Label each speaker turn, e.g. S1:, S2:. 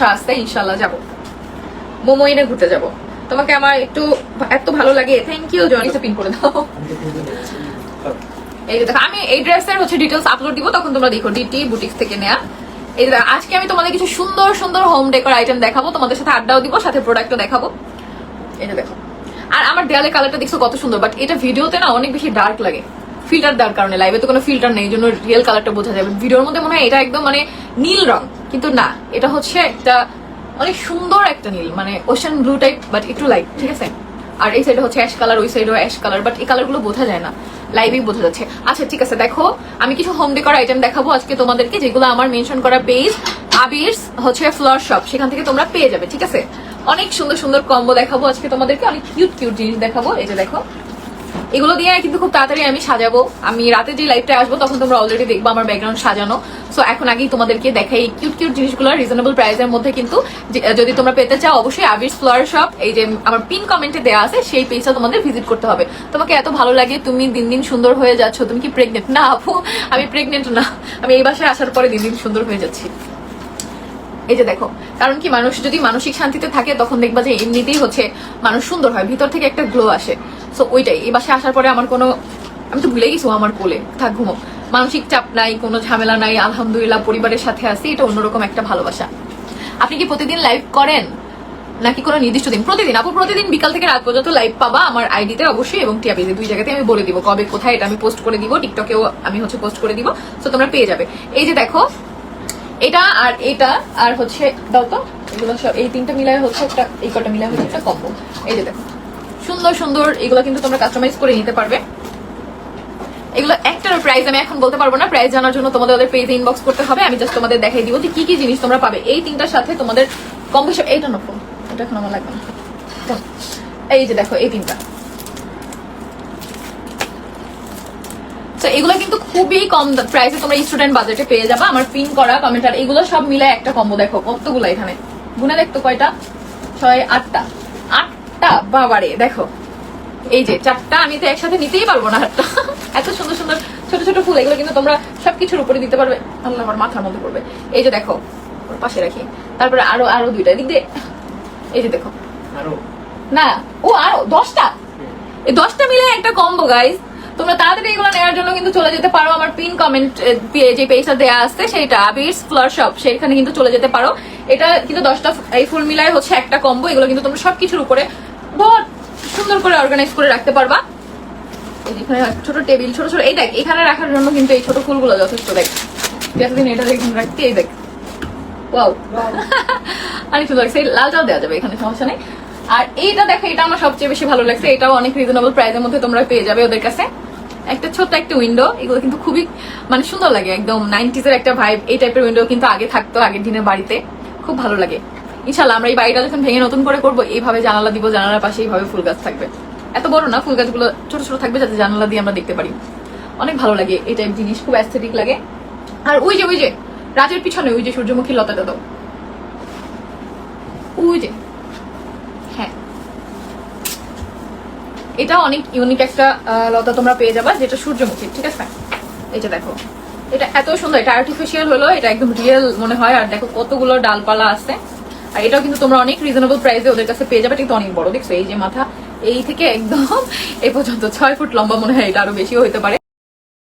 S1: আশা আছে, ইনশাল্লাহ যাবো, মোমো এনে ঘুরতে যাবো। তোমাকে আমার একটু এত ভালো লাগে, থ্যাংক ইউ। জনিতে পিন করে দাও। এই যে দেখো, আমি এই ড্রেসের হচ্ছে ডিটেলস আপলোড দিব, তখন তোমরা দেখো, ডিটি বুটিক্স থেকে নেয়া। এই যে আজকে আমি তোমাদের কিছু সুন্দর সুন্দর হোম ডেকোর আইটেম দেখাবো, তোমাদের সাথে আড্ডাও দিব, সাথে প্রোডাক্টও দেখাবো। এই যে দেখো, আর আমার দেয়ালে কালারটা দেখছো কত সুন্দর, বাট এটা ভিডিওতে না অনেক বেশি ডার্ক লাগে, ফিল্টার দেওয়ার কারণে। লাইভে তো কোনো ফিল্টার নেই, এই জন্য রিয়েল কালারটা বোঝা যাবে। ভিডিওর মধ্যে মনে হয় এটা একদম মানে নীল রং, কিন্তু না, এটা হচ্ছে একটা অনেক সুন্দর একটা নীল, মানে ওশান ব্লু টাইপ, বাট একটু লাইট, ঠিক আছে। আর এই সাইডে হচ্ছে অ্যাশ কালার, ওই সাইডেও অ্যাশ কালার, বাট এই কালারগুলো বোঝা যায় না, লাইভেই বোঝা যাচ্ছে। আচ্ছা ঠিক আছে, দেখো আমি কিছু হোম ডেকোর আইটেম দেখাবো আজকে তোমাদেরকে, যেগুলো আমার মেনশন করা পেজ আবির্স হচ্ছে ফ্লাওয়ার শপ, সেখান থেকে তোমরা পেয়ে যাবে, ঠিক আছে। অনেক সুন্দর সুন্দর কম্বো দেখাবো আজকে তোমাদেরকে, অনেক কিউট কিউট জিনিস দেখাবো। এই যে দেখো, এগুলো দিয়ে কিন্তু খুব তাড়াতাড়ি আমি সাজাবো। আমি রাতে যে লাইভটা আসবো তখন তোমরা অলরেডি দেখবো আমার ব্যাকগ্রাউন্ড সাজানো। সো এখন আগেই তোমাদেরকে দেখাই কিউট কিউট জিনিসগুলো রিজনেবল প্রাইসের মধ্যে। কিন্তু যদি তোমরা পেতে চাও, অবশ্যই আবির্স ফ্লাওয়ার শপ, এই যে আমার পিন কমেন্টে দেওয়া আছে সেই পেজটা তোমাদের ভিজিট করতে হবে। তোমাকে এত ভালো লাগে, তুমি দিন দিন সুন্দর হয়ে যাচ্ছ। তুমি কি প্রেগনেন্ট? না আপু, আমি প্রেগনেন্ট না, আমি এই বাসায় আসার পরে দিন দিন সুন্দর হয়ে যাচ্ছি। এই যে দেখো, কারণ কি, মানুষ যদি মানসিক শান্তিতে থাকে তখন দেখবা যে এমনিতেই হচ্ছে মানুষ সুন্দর হয়, ভিতর থেকে একটা গ্লো আসে। সো ওইটাই, এই বাসায় আসার পরে আমার কোনো, আমি তো ভুলে গেছি আমার কোলে থাক, ঘুমো, মানসিক চাপ নাই, কোনো ঝামেলা নাই, আলহামদুলিল্লাহ পরিবারের সাথে আছি, এটা অন্যরকম একটা ভালোবাসা। আপনি কি প্রতিদিন লাইভ করেন নাকি কোনো নির্দিষ্ট দিন? প্রতিদিন আপু, প্রতিদিন বিকাল থেকে রাত পর্যন্ত লাইভ পাবা আমার আইডিতে অবশ্যই, এবং টিয়াপিতে, দুই জায়গাতে আমি বলে দিব কবে কোথায়, এটা আমি পোস্ট করে দিব, টিকটকেও আমি হচ্ছে পোস্ট করে দিব। সো তোমরা পেয়ে যাবে। এই যে দেখো, এটা আর এটা আর হচ্ছে দাও তো, এগুলো সব এই তিনটা মিলায় হচ্ছে একটা, এই কটা মিলায় হচ্ছে একটা কম্বো। এই যে দেখো, সুন্দর সুন্দর, এগুলো কিন্তু তোমরা কাস্টমাইজ করে নিতে পারবে। এগুলো একটার প্রাইস আমি এখন বলতে পারবো না, প্রাইস জানার জন্য তোমাদের ওদের পেজে ইনবক্স করতে হবে। আমি জাস্ট তোমাদের দেখাই দিব যে কি কি জিনিস তোমরা পাবে এই তিনটার সাথে। তোমাদের কম্বো, এইটা নকল, এটা এখন আমার লাগবে না। এই যে দেখো, এই তিনটা, তো এগুলো কিন্তু খুবই কম প্রাইসে তোমরা স্টুডেন্ট বাজেটে পেয়ে যাবে। আমার পিন করা কমেন্ট, আর এগুলো সব মিলে একটা কম্বো। দেখো কতগুলো এখানে, গুনে দেখতো কয়টা, 6, 8টা, 8টা বাবারে। দেখো এই যে 4টা, আমি তো একসাথে নিতেই পারবো না 8টা। এত সুন্দর সুন্দর ছোট ছোট ফুল, এগুলো কিন্তু তোমরা সবকিছুর উপরে দিতে পারবে। আল্লাহ, আমার মাথার মধ্যে পড়বে। এই যে দেখো, পাশে রাখি, তারপরে আরো দুইটা দিক দিয়ে, এই যে দেখো, না ও আরো 10টা, এই 10টা মিলে একটা কম্বো গাইজ। তোমরা তাড়াতাড়ি এগুলো নেওয়ার জন্য কিন্তু চলে যেতে পারো আমার পিন কমেন্ট যে পেজটা দেওয়া আছে, সেটা আবির্স ফ্লাওয়ার শপ, সেখানে কিন্তু চলে যেতে পারো। এটা কিন্তু 10টা এই ফুল মিলায় হচ্ছে একটা কম্বো। এগুলো কিন্তু তোমরা সবকিছুর উপরে বহুত সুন্দর করে অর্গানাইজ করে রাখতে পারবা। এখানে ছোট টেবিল, ছোট ছোট, এই দেখ, এখানে রাখার জন্য কিন্তু এই ছোট ফুলগুলো যথেষ্ট। দেখ এতদিন এটা এখানে রাখতে, এই দেখ, ওয়াও অনেক সুন্দর লাগছে। লালটাও দেওয়া যাবে এখানে, সমস্যা নেই। আর এইটা দেখো, এটা আমার সবচেয়ে বেশি ভালো লাগছে, এটাও অনেক রিজনেবল প্রাইসের মধ্যে তোমরা পেয়ে যাবে ওদের কাছে। একটা ছোট্ট একটা উইন্ডো, এগুলো কিন্তু খুবই মানে সুন্দর লাগে, একদম 90s এর একটা ভাইব। এই টাইপের উইন্ডো কিন্তু আগে থাকতো, আগের দিনের বাড়িতে, খুব ভালো লাগে। ইনশাল্লাহ আমরা এই বাড়িটা যখন ভেঙে নতুন করে করবো, এইভাবে জানালা দিব, জানালার পাশে এইভাবে ফুল গাছ থাকবে। এত বড় না, ফুল গাছগুলো ছোট ছোট থাকবে, যাতে জানালা দিয়ে আমরা দেখতে পারি। অনেক ভালো লাগে এই টাইপ জিনিস, খুব অ্যাস্থেটিক লাগে। আর ওই যে রাজের পিছনে ওই যে সূর্যমুখী লতাটা দাও, ওই যে, হ্যাঁ, এটা অনেক ইউনিক একটা লতা তোমরা পেয়ে যাবা, যেটা সূর্যমুখী, ঠিক আছে। এই যে দেখো, এটা এত সুন্দর, এটা আর্টিফিশিয়াল হলো, এটা একদম রিয়েল মনে হয়। আর দেখো কতগুলো ডালপালা আছে। আর এটাও কিন্তু তোমরা অনেক রিজনেবল প্রাইসে ওদের কাছে পেয়ে যাবে। কিন্তু অনেক বড়, দেখছো এই যে মাথা, এই থেকে একদম এই পর্যন্ত 6 ফুট লম্বা, মনে হয় এটা আরো বেশিও হতে পারে।